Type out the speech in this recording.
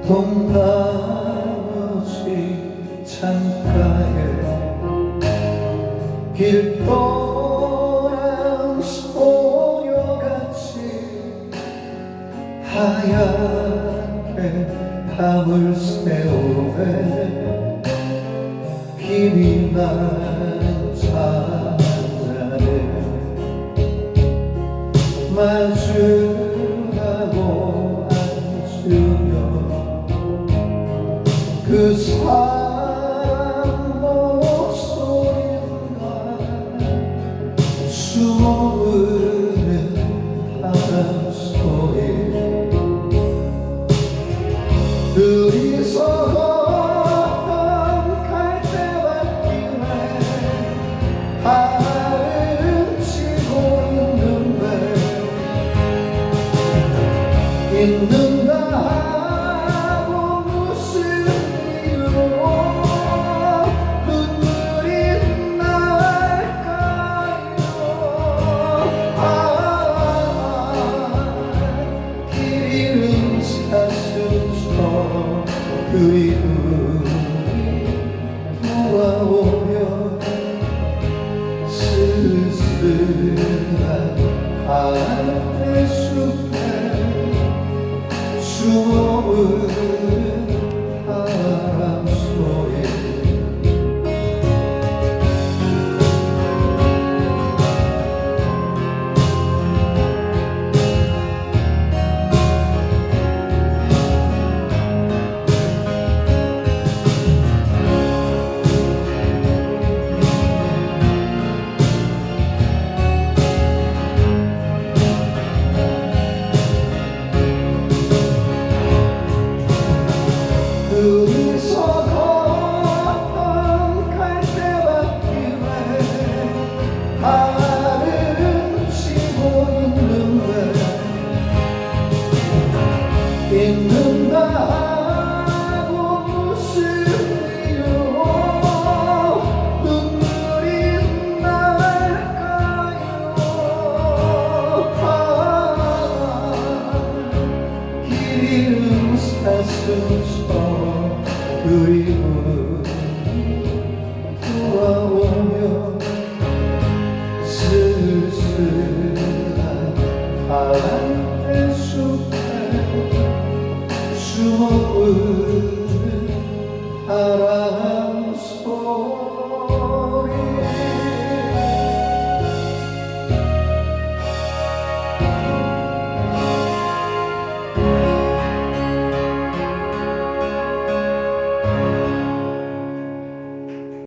동나무지 창가에 길 떠난 소녀같이 하얗게 밤을 새우네 힘이 난 찬란해 마주하고 앉으며 그 사람 목소리가 숨어오르는 바람 소리 둘이서 걷던 갈대밭길에 발을 치고 있는다 하고 무슨 이유로 눈물이 날까요. 길 잃은 사슴처럼 그리움이 돌아오며 쓸쓸한 갈대숲에 숨어오르는 바람 소리 둘이서 걷던 갈대밭길에 발을 치고 있는다 하고 무슨 이유로 눈물이 날까요. 길 잃은 사슴처럼 그리움이 돌아오며 쓸쓸한 바람